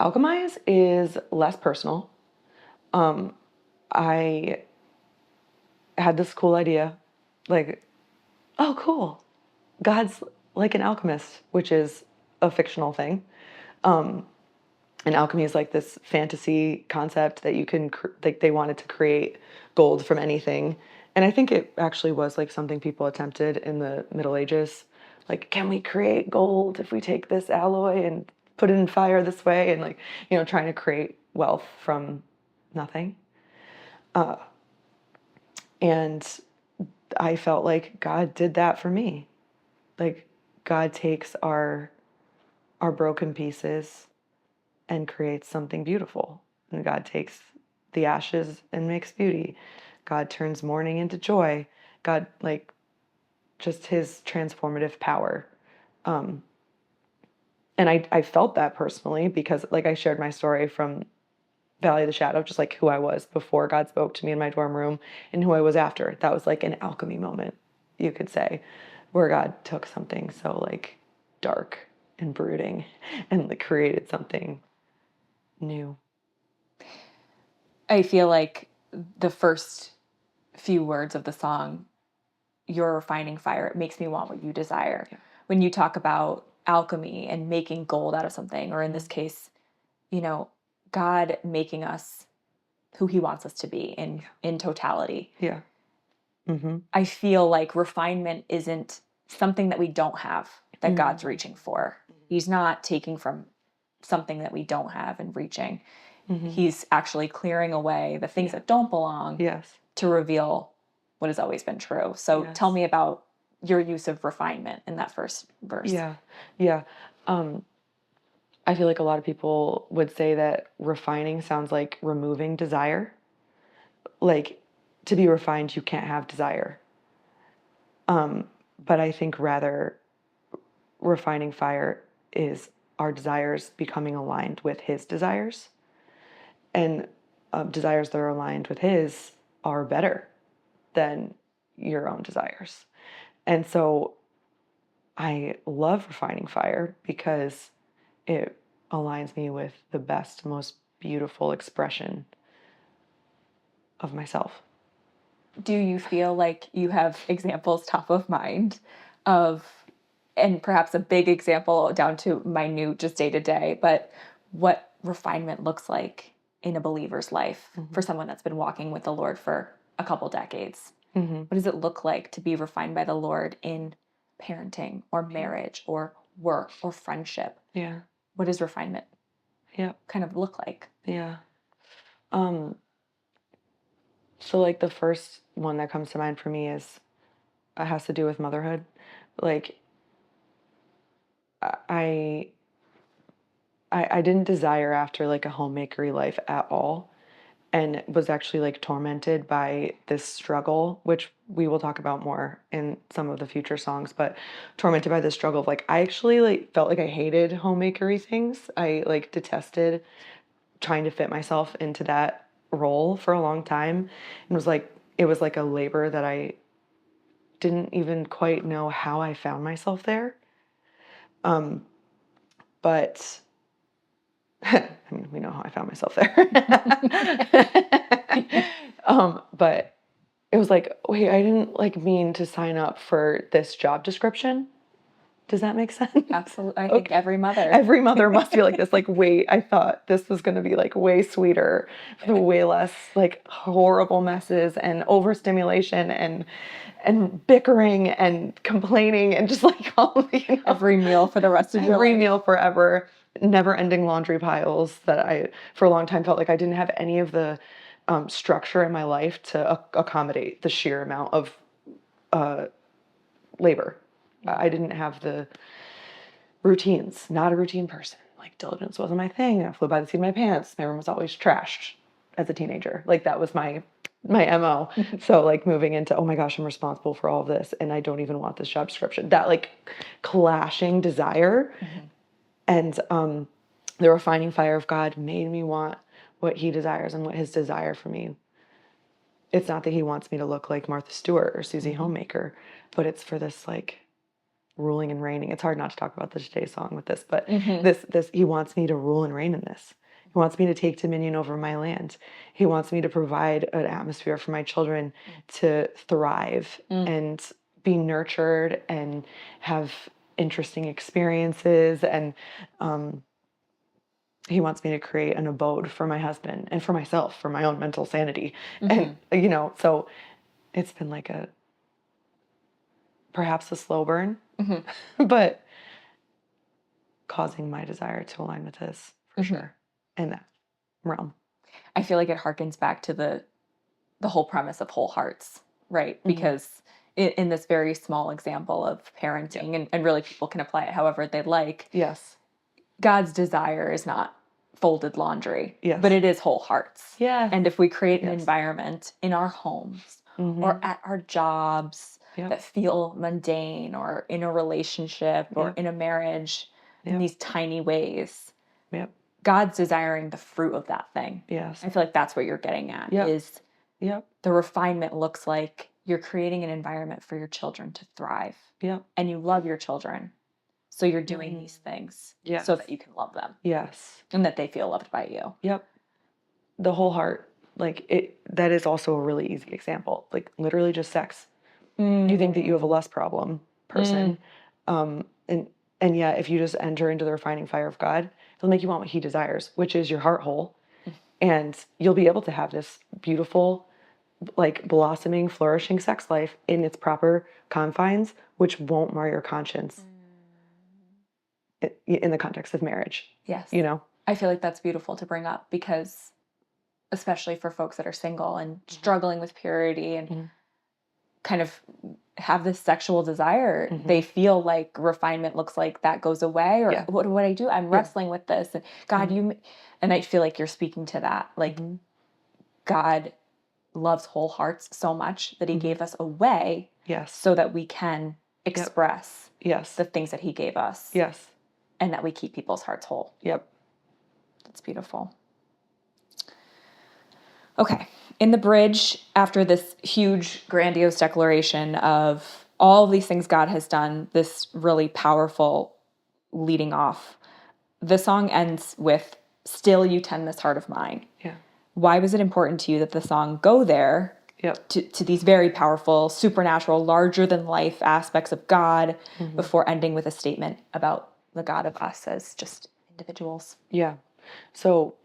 Alchemize is less personal. I had this cool idea, like, oh, cool. God's like an alchemist, which is a fictional thing. And alchemy is like this fantasy concept that you can, like, they wanted to create gold from anything. And I think it actually was like something people attempted in the Middle Ages. Like, can we create gold if we take this alloy and put it in fire this way? And like, trying to create wealth from nothing. And I felt like God did that for me. Like, God takes our broken pieces and creates something beautiful. And God takes the ashes and makes beauty. God turns mourning into joy. God, like, just his transformative power. And I felt that personally because, like, I shared my story from Valley of the Shadow, just like who I was before God spoke to me in my dorm room and who I was after. That was like an alchemy moment, you could say, where God took something so like dark and brooding and like created something new. I feel like the first few words of the song, "Your refining fire, it makes me want what you desire." Yeah. When you talk about alchemy and making gold out of something, or in this case, God making us who he wants us to be in totality. Yeah. Mm-hmm. I feel like refinement isn't something that we don't have, that God's reaching for. He's not taking from something that we don't have and reaching. He's actually clearing away the things that don't belong Yes. to reveal what has always been true. So tell me about your use of refinement in that first verse. Yeah. Yeah. I feel like a lot of people would say that refining sounds like removing desire. Like, to be refined, you can't have desire. But I think rather refining fire is our desires becoming aligned with his desires. And desires that are aligned with his are better than your own desires. And so I love refining fire because it aligns me with the best, most beautiful expression of myself. Do you feel like you have examples top of mind of, and perhaps a big example down to minute, just day to day, but what refinement looks like in a believer's life for someone that's been walking with the Lord for a couple decades? What does it look like to be refined by the Lord in parenting or marriage or work or friendship? Yeah. What does refinement kind of look like? Yeah. So like the first one that comes to mind for me is it has to do with motherhood. Like I I didn't desire after like a homemakery life at all, and was actually like tormented by this struggle, which we will talk about more in some of the future songs, but tormented by this struggle of like I actually like felt like I hated homemakery things. I like detested trying to fit myself into that role for a long time, and was like it was like a labor that I didn't even quite know how I found myself there. But I mean, we know how I found myself there. But it was like, wait, I didn't like mean to sign up for this job description. Does that make sense? Absolutely. I think every mother must be like this. Like, wait, I thought this was going to be like way sweeter, with way less like horrible messes and overstimulation and bickering and complaining and just like all every meal for the rest of your every life. meal forever, never ending laundry piles that I for a long time felt like I didn't have any of the structure in my life to accommodate the sheer amount of labor. I didn't have the routines, not a routine person. Like diligence wasn't my thing. I flew by the seat of my pants. My room was always trashed as a teenager. Like that was my MO. So like moving into, oh my gosh, I'm responsible for all of this and I don't even want this job description. That like clashing desire and the refining fire of God made me want what he desires and what his desire for me. It's not that he wants me to look like Martha Stewart or Susie Homemaker, but it's for this like ruling and reigning. It's hard not to talk about the Today song with this, but Mm-hmm. this he wants me to rule and reign in this. He wants me to take dominion over my land. He wants me to provide an atmosphere for my children to thrive and be nurtured and have interesting experiences. And he wants me to create an abode for my husband and for myself, for my own mental sanity. And, so it's been like perhaps a slow burn, but causing my desire to align with his for sure in that realm. I feel like it harkens back to the whole premise of whole hearts, right? Because in this very small example of parenting, and really people can apply it however they like, Yes. God's desire is not folded laundry, Yes. but it is whole hearts. Yeah. And if we create an environment in our homes or at our jobs that feel mundane, or in a relationship or in a marriage, in these tiny ways, God's desiring the fruit of that thing. Yes. I feel like that's what you're getting at is the refinement looks like you're creating an environment for your children to thrive. And you love your children. So you're doing these things so that you can love them. Yes. And that they feel loved by you. Yep. The whole heart, that is also a really easy example. Like literally just sex. You think that you have a lust problem person. And yet if you just enter into the refining fire of God, it'll make you want what he desires, which is your heart whole. And you'll be able to have this beautiful, blossoming, flourishing sex life in its proper confines, which won't mar your conscience in the context of marriage. Yes. I feel like that's beautiful to bring up because especially for folks that are single and struggling with purity and kind of have this sexual desire, they feel like refinement looks like that goes away, or what do I do? I'm wrestling with this, and God, and I feel like you're speaking to that. Like God loves whole hearts so much that he gave us a way so that we can express the things that he gave us. Yes. And that we keep people's hearts whole. Yep. That's beautiful. Okay. In the bridge, after this huge, grandiose declaration of all of these things God has done, this really powerful leading off, the song ends with, "Still you tend this heart of mine." Yeah. Why was it important to you that the song go there to these very powerful, supernatural, larger than life aspects of God before ending with a statement about the God of us as just individuals? Yeah. So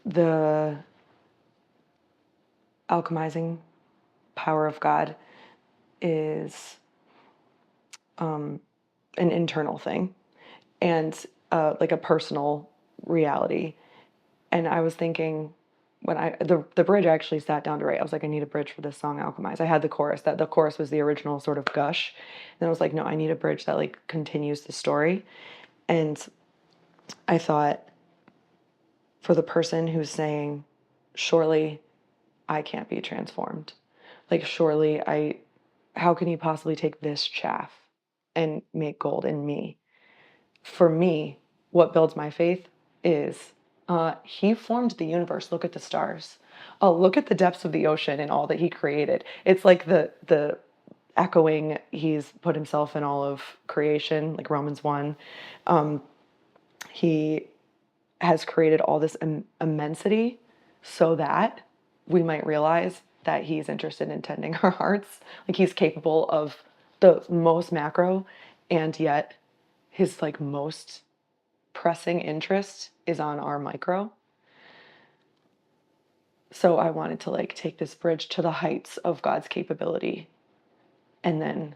the alchemizing power of God is an internal thing and like a personal reality. And I was thinking when the bridge I actually sat down to write, I was like, I need a bridge for this song, Alchemize. I had the chorus, that the chorus was the original sort of gush. And I was like, no, I need a bridge that continues the story. And I thought, for the person who's saying, surely I can't be transformed. Surely how can he possibly take this chaff and make gold in me? For me, what builds my faith is he formed the universe. Look at the stars. Oh, look at the depths of the ocean and all that he created. It's like the echoing, he's put himself in all of creation, like Romans 1. He has created all this immensity so that we might realize that he's interested in tending our hearts. He's capable of the most macro, and yet his most pressing interest is on our micro. So I wanted to take this bridge to the heights of God's capability and then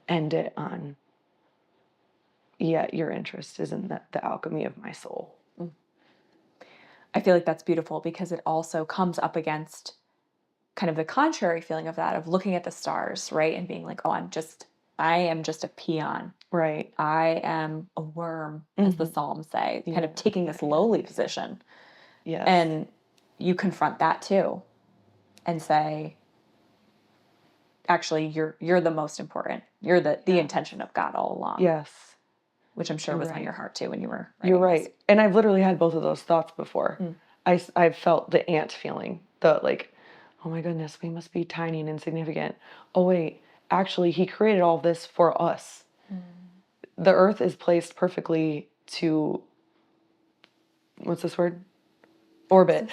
end it on, yet your interest is in the alchemy of my soul. I feel like that's beautiful because it also comes up against kind of the contrary feeling of that, of looking at the stars, right? And being like, oh, I am just a peon. Right. I am a worm, as the Psalms say, kind of taking this lowly position. Yes. And you confront that too and say, actually, you're the most important. You're the intention of God all along. Yes. Which I'm sure was on your heart too when you were writing You're right. this. And I've literally had both of those thoughts before. I've felt the ant feeling, oh my goodness, we must be tiny and insignificant. Oh wait, actually he created all this for us. The earth is placed perfectly to, what's this word? Orbit.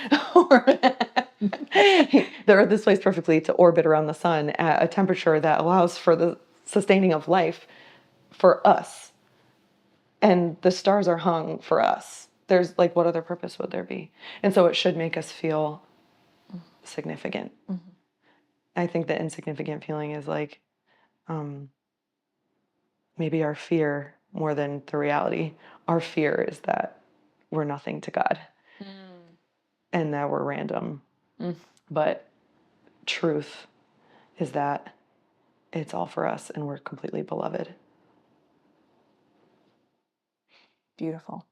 The earth is placed perfectly to orbit around the sun at a temperature that allows for the sustaining of life for us. And the stars are hung for us. There's like, what other purpose would there be? And so it should make us feel significant. I think the insignificant feeling is like maybe our fear more than the reality. Our fear is that we're nothing to God and that we're random. But truth is that it's all for us and we're completely beloved. Beautiful.